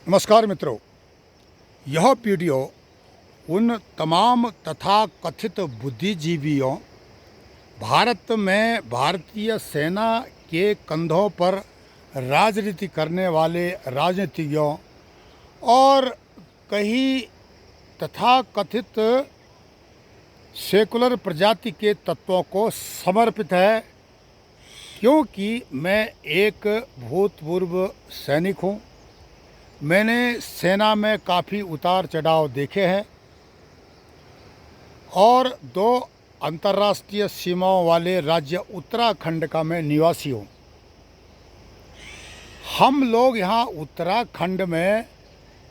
नमस्कार मित्रों, यह वीडियो उन तमाम तथाकथित बुद्धिजीवियों, भारत में भारतीय सेना के कंधों पर राजनीति करने वाले राजनीतिज्ञों और कई तथाकथित सेकुलर प्रजाति के तत्वों को समर्पित है, क्योंकि मैं एक भूतपूर्व सैनिक हूँ। मैंने सेना में काफ़ी उतार चढ़ाव देखे हैं और 2 अंतर्राष्ट्रीय सीमाओं वाले राज्य उत्तराखंड का मैं निवासी हूँ। हम लोग यहाँ उत्तराखंड में,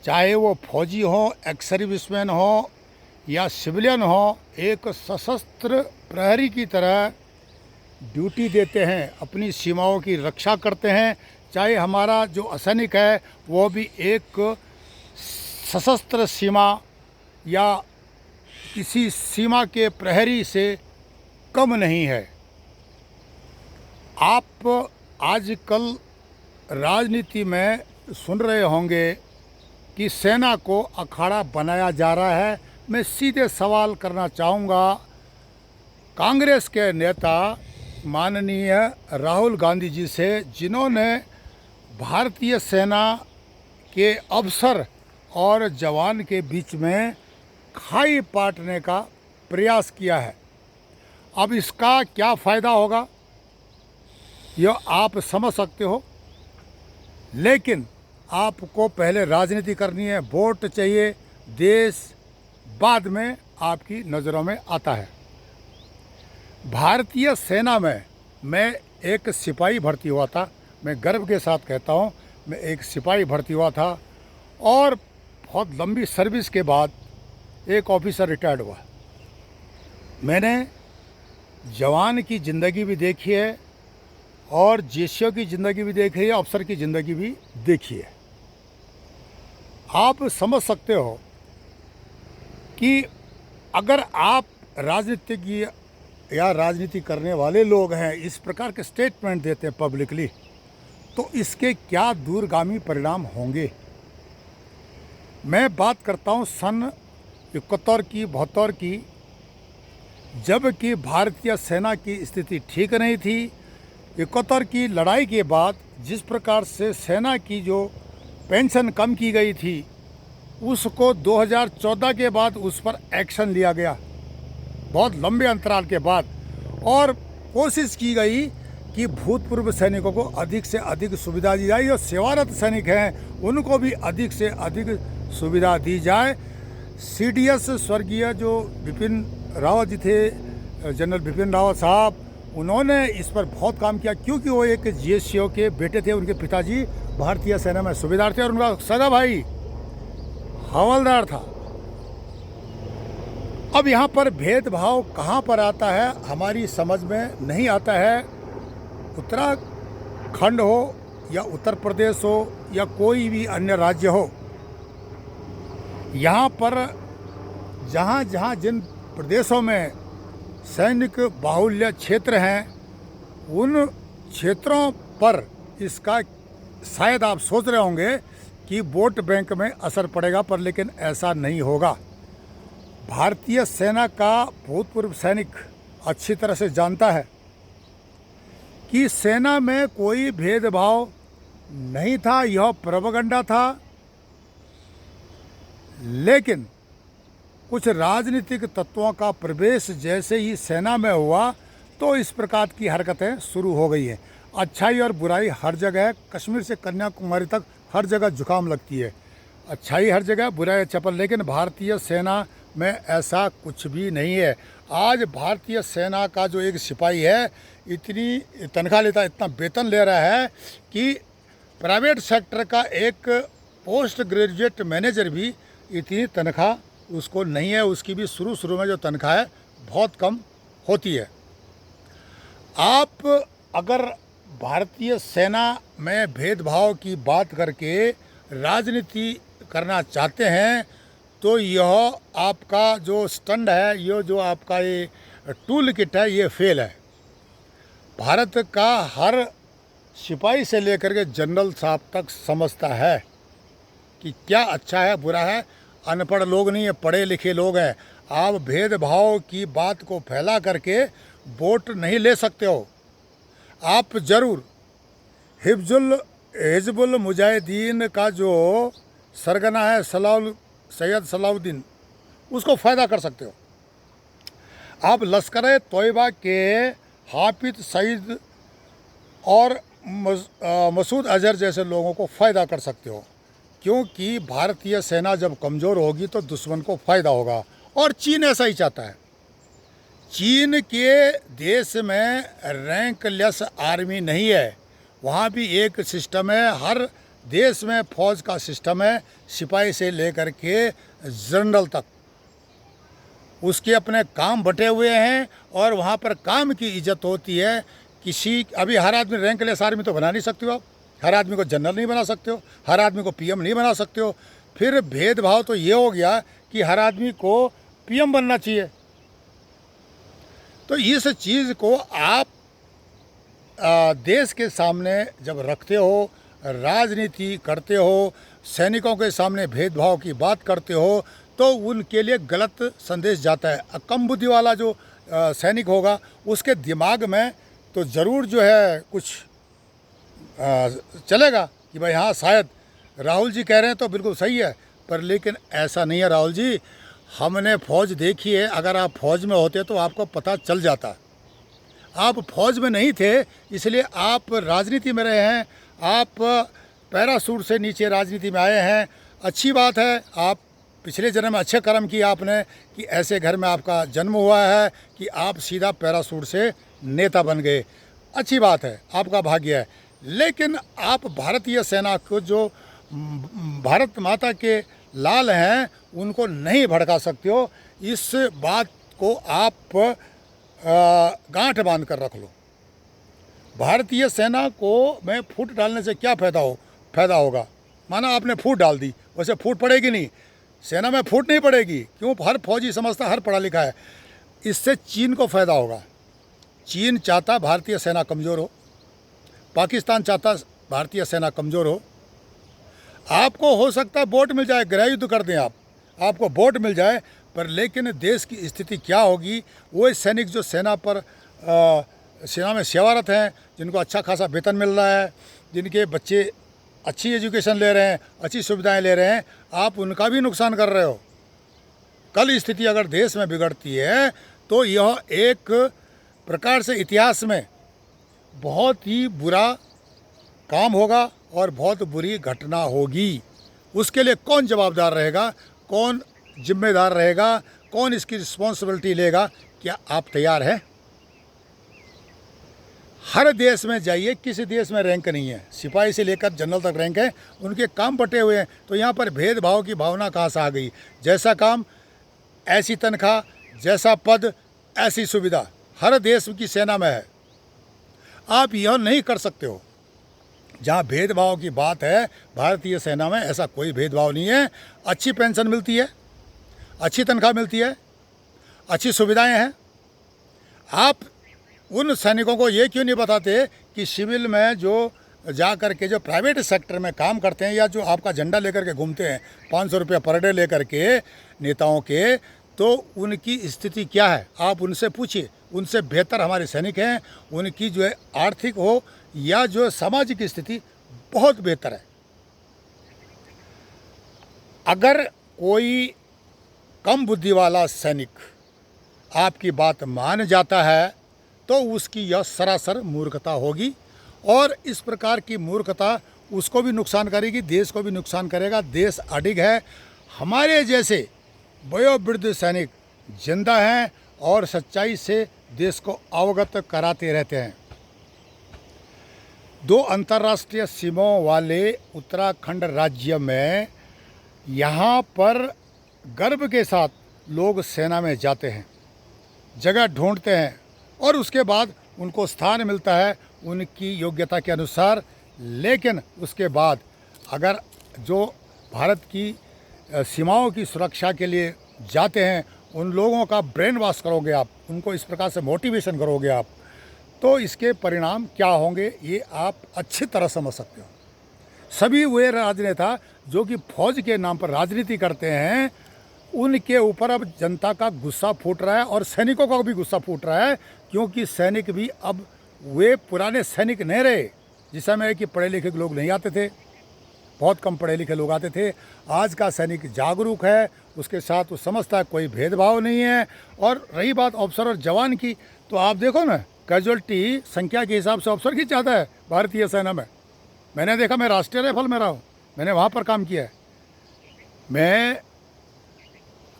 चाहे वो फौजी हो, एक्स सर्विसमैन हो या सिविलियन हो, एक सशस्त्र प्रहरी की तरह ड्यूटी देते हैं, अपनी सीमाओं की रक्षा करते हैं। चाहे हमारा जो असैनिक है वो भी एक सशस्त्र सीमा या किसी सीमा के प्रहरी से कम नहीं है। आप आजकल राजनीति में सुन रहे होंगे कि सेना को अखाड़ा बनाया जा रहा है। मैं सीधे सवाल करना चाहूँगा कांग्रेस के नेता माननीय राहुल गांधी जी से, जिन्होंने भारतीय सेना के अफसर और जवान के बीच में खाई पाटने का प्रयास किया है। अब इसका क्या फ़ायदा होगा यह आप समझ सकते हो, लेकिन आपको पहले राजनीति करनी है, वोट चाहिए, देश बाद में आपकी नज़रों में आता है। भारतीय सेना में मैं एक सिपाही भर्ती हुआ था। मैं गर्व के साथ कहता हूँ, मैं एक सिपाही भर्ती हुआ था और बहुत लंबी सर्विस के बाद एक ऑफिसर रिटायर्ड हुआ। मैंने जवान की ज़िंदगी भी देखी है और जेसीओ की ज़िंदगी भी देखी है, अफसर की ज़िंदगी भी देखी है। आप समझ सकते हो कि अगर आप राजनीतिज्ञ या राजनीति करने वाले लोग हैं, इस प्रकार के स्टेटमेंट देते हैं पब्लिकली, तो इसके क्या दूरगामी परिणाम होंगे। मैं बात करता हूँ सन 71 की, 72 की, जबकि भारतीय सेना की स्थिति ठीक नहीं थी। 71 की लड़ाई के बाद जिस प्रकार से सेना की जो पेंशन कम की गई थी, उसको 2014 के बाद उस पर एक्शन लिया गया, बहुत लंबे अंतराल के बाद, और कोशिश की गई कि भूतपूर्व सैनिकों को अधिक से अधिक सुविधा दी जाए। जो सेवारत सैनिक हैं उनको भी अधिक से अधिक सुविधा दी जाए। CDS स्वर्गीय जो बिपिन रावत जी थे, जनरल बिपिन रावत साहब, उन्होंने इस पर बहुत काम किया, क्योंकि वो एक GSO के बेटे थे। उनके पिताजी भारतीय सेना में सूबेदार थे और उनका सगा भाई हवलदार था। अब यहाँ पर भेदभाव कहाँ पर आता है, हमारी समझ में नहीं आता है। उत्तराखंड हो या उत्तर प्रदेश हो या कोई भी अन्य राज्य हो, यहाँ पर जहाँ जहाँ जिन प्रदेशों में सैनिक बाहुल्य क्षेत्र हैं, उन क्षेत्रों पर इसका शायद आप सोच रहे होंगे कि वोट बैंक में असर पड़ेगा, पर लेकिन ऐसा नहीं होगा। भारतीय सेना का भूतपूर्व सैनिक अच्छी तरह से जानता है कि सेना में कोई भेदभाव नहीं था, यह प्रोपेगेंडा था। लेकिन कुछ राजनीतिक तत्वों का प्रवेश जैसे ही सेना में हुआ, तो इस प्रकार की हरकतें शुरू हो गई हैं। अच्छाई और बुराई हर जगह है, कश्मीर से कन्याकुमारी तक हर जगह जुकाम लगती है। अच्छाई हर जगह, बुराई चपल, लेकिन भारतीय सेना में ऐसा कुछ भी नहीं है। आज भारतीय सेना का जो एक सिपाही है, इतनी तनख्वाह लेता है, इतना वेतन ले रहा है कि प्राइवेट सेक्टर का एक पोस्ट ग्रेजुएट मैनेजर भी इतनी तनख्वाह उसको नहीं है। उसकी भी शुरू में जो तनख्वाह है बहुत कम होती है। आप अगर भारतीय सेना में भेदभाव की बात करके राजनीति करना चाहते हैं, तो यह आपका जो स्टंट है, ये जो आपका ये टूल किट है, ये फेल है। भारत का हर सिपाही से लेकर के जनरल साहब तक समझता है कि क्या अच्छा है बुरा है। अनपढ़ लोग नहीं है, पढ़े लिखे लोग हैं। आप भेदभाव की बात को फैला करके वोट नहीं ले सकते हो। आप ज़रूर हिजबुल मुजाहिदीन का जो सरगना है सैयद सलाउद्दीन, उसको फ़ायदा कर सकते हो। आप लश्कर तोयबा के हाफिज सईद और मसूद अजहर जैसे लोगों को फ़ायदा कर सकते हो, क्योंकि भारतीय सेना जब कमज़ोर होगी तो दुश्मन को फ़ायदा होगा। और चीन ऐसा ही चाहता है। चीन के देश में रैंकलेस आर्मी नहीं है, वहाँ भी एक सिस्टम है। हर देश में फ़ौज का सिस्टम है, सिपाही से लेकर के जनरल तक उसके अपने काम बटे हुए हैं और वहाँ पर काम की इज्जत होती है। अभी हर आदमी रैंकलेस आर्मी तो बना नहीं सकते हो आप, हर आदमी को जनरल नहीं बना सकते हो, हर आदमी को पीएम नहीं बना सकते हो। फिर भेदभाव तो ये हो गया कि हर आदमी को पीएम बनना चाहिए। तो इस चीज़ को आप देश के सामने जब रखते हो, राजनीति करते हो, सैनिकों के सामने भेदभाव की बात करते हो, तो उनके लिए गलत संदेश जाता है। कम बुद्धि वाला जो सैनिक होगा उसके दिमाग में तो ज़रूर जो है कुछ चलेगा कि भाई हाँ, शायद राहुल जी कह रहे हैं तो बिल्कुल सही है। पर लेकिन ऐसा नहीं है राहुल जी, हमने फ़ौज देखी है। अगर आप फ़ौज में होते तो आपको पता चल जाता। आप फ़ौज में नहीं थे, इसलिए आप राजनीति में रहे हैं। आप पैराशूट से नीचे राजनीति में आए हैं। अच्छी बात है, आप पिछले जन्म में अच्छे कर्म किए आपने कि ऐसे घर में आपका जन्म हुआ है कि आप सीधा पैराशूट से नेता बन गए। अच्छी बात है, आपका भाग्य है। लेकिन आप भारतीय सेना को जो भारत माता के लाल हैं उनको नहीं भड़का सकते हो। इस बात को आप गांठ बांध कर रख लो। भारतीय सेना को में फूट डालने से क्या फ़ायदा होगा। माना आपने फूट डाल दी, वैसे फूट पड़ेगी नहीं, सेना में फूट नहीं पड़ेगी। क्यों? हर फौजी समझता हर पढ़ा लिखा है। इससे चीन को फ़ायदा होगा। चीन चाहता भारतीय सेना कमज़ोर हो, पाकिस्तान चाहता भारतीय सेना कमज़ोर हो। आपको हो सकता है वोट मिल जाए, गृह युद्ध कर दें आपको वोट मिल जाए, पर लेकिन देश की स्थिति क्या होगी। वो सैनिक जो सेना में सेवारत हैं, जिनको अच्छा खासा वेतन मिल रहा है, जिनके बच्चे अच्छी एजुकेशन ले रहे हैं, अच्छी सुविधाएं ले रहे हैं, आप उनका भी नुकसान कर रहे हो। कल स्थिति अगर देश में बिगड़ती है तो यह एक प्रकार से इतिहास में बहुत ही बुरा काम होगा और बहुत बुरी घटना होगी। उसके लिए कौन जवाबदार रहेगा, कौन जिम्मेदार रहेगा, कौन इसकी रिस्पॉन्सिबिलिटी लेगा? क्या आप तैयार हैं? हर देश में जाइए, किसी देश में रैंक नहीं है, सिपाही से लेकर जनरल तक रैंक है, उनके काम बटे हुए हैं। तो यहाँ पर भेदभाव की भावना कहाँ से आ गई? जैसा काम ऐसी तनख्वाह, जैसा पद ऐसी सुविधा, हर देश की सेना में है। आप यह नहीं कर सकते हो। जहाँ भेदभाव की बात है, भारतीय सेना में ऐसा कोई भेदभाव नहीं है। अच्छी पेंशन मिलती है, अच्छी तनख्वाह मिलती है, अच्छी सुविधाएं हैं। आप उन सैनिकों को ये क्यों नहीं बताते कि सिविल में जो जा कर के जो प्राइवेट सेक्टर में काम करते हैं, या जो आपका झंडा लेकर के घूमते हैं 500 रुपया पर डे लेकर के नेताओं के, तो उनकी स्थिति क्या है? आप उनसे पूछिए। उनसे बेहतर हमारे सैनिक हैं। उनकी जो है आर्थिक हो या जो सामाजिक स्थिति बहुत बेहतर है। अगर कोई कम बुद्धि वाला सैनिक आपकी बात मान जाता है तो उसकी यह सरासर मूर्खता होगी, और इस प्रकार की मूर्खता उसको भी नुकसान करेगी, देश को भी नुकसान करेगा। देश अडिग है। हमारे जैसे वयोवृद्ध सैनिक जिंदा हैं और सच्चाई से देश को अवगत कराते रहते हैं। 2 अंतर्राष्ट्रीय सीमाओं वाले उत्तराखंड राज्य में यहाँ पर गर्व के साथ लोग सेना में जाते हैं, जगह ढूंढते हैं, और उसके बाद उनको स्थान मिलता है उनकी योग्यता के अनुसार। लेकिन उसके बाद अगर जो भारत की सीमाओं की सुरक्षा के लिए जाते हैं, उन लोगों का ब्रेन वॉश करोगे आप, उनको इस प्रकार से मोटिवेशन करोगे आप, तो इसके परिणाम क्या होंगे ये आप अच्छी तरह समझ सकते हो। सभी वे राजनेता जो कि फौज के नाम पर राजनीति करते हैं, उनके ऊपर अब जनता का गुस्सा फूट रहा है और सैनिकों का भी गुस्सा फूट रहा है, क्योंकि सैनिक भी अब वे पुराने सैनिक नहीं रहे जिस समय कि पढ़े लिखे लोग नहीं आते थे, बहुत कम पढ़े लिखे लोग आते थे। आज का सैनिक जागरूक है, उसके साथ वो समझता है कोई भेदभाव नहीं है। और रही बात अफसर और जवान की, तो आप देखो ना, कैजुअल्टी संख्या के हिसाब से अफसर की ज़्यादा है भारतीय सेना में। मैंने देखा, मैं राष्ट्रीय राइफल में रहा हूँ, मैंने वहाँ पर काम किया है। मैं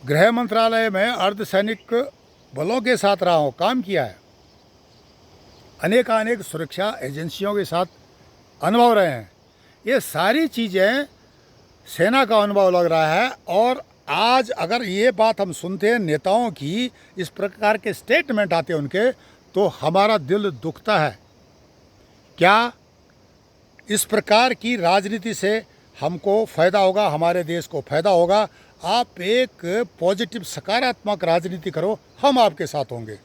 गृह मंत्रालय में अर्धसैनिक बलों के साथ रहा हूँ, काम किया है। अनेकानेक सुरक्षा एजेंसियों के साथ अनुभव रहे हैं। ये सारी चीज़ें सेना का अनुभव लग रहा है। और आज अगर ये बात हम सुनते हैं नेताओं की, इस प्रकार के स्टेटमेंट आते हैं उनके, तो हमारा दिल दुखता है। क्या इस प्रकार की राजनीति से हमको फ़ायदा होगा, हमारे देश को फ़ायदा होगा? आप एक पॉजिटिव सकारात्मक राजनीति करो, हम आपके साथ होंगे।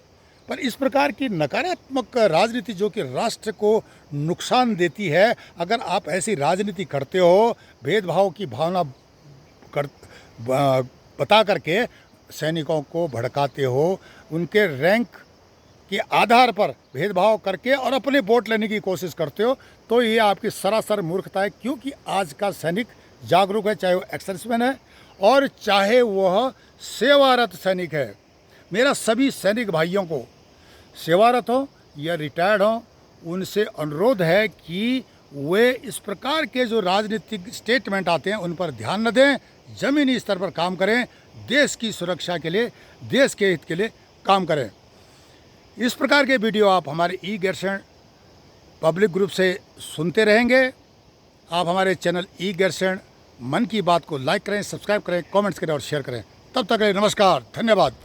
पर इस प्रकार की नकारात्मक राजनीति जो कि राष्ट्र को नुकसान देती है, अगर आप ऐसी राजनीति करते हो, भेदभाव की भावना बता करके सैनिकों को भड़काते हो, उनके रैंक के आधार पर भेदभाव करके और अपने वोट लेने की कोशिश करते हो, तो ये आपकी सरासर मूर्खता है। क्योंकि आज का सैनिक जागरूक है, चाहे वो एक्स-सर्विसमैन है और चाहे वह सेवारत सैनिक है। मेरा सभी सैनिक भाइयों को, सेवारत हो या रिटायर्ड हो, उनसे अनुरोध है कि वे इस प्रकार के जो राजनीतिक स्टेटमेंट आते हैं उन पर ध्यान न दें, ज़मीनी स्तर पर काम करें, देश की सुरक्षा के लिए, देश के हित के लिए काम करें। इस प्रकार के वीडियो आप हमारे ई-गैरसैंण पब्लिक ग्रुप से सुनते रहेंगे। आप हमारे चैनल ई-गैरसैंण मन की बात को लाइक करें, सब्सक्राइब करें, कमेंट्स करें और शेयर करें। तब तक के लिए नमस्कार, धन्यवाद।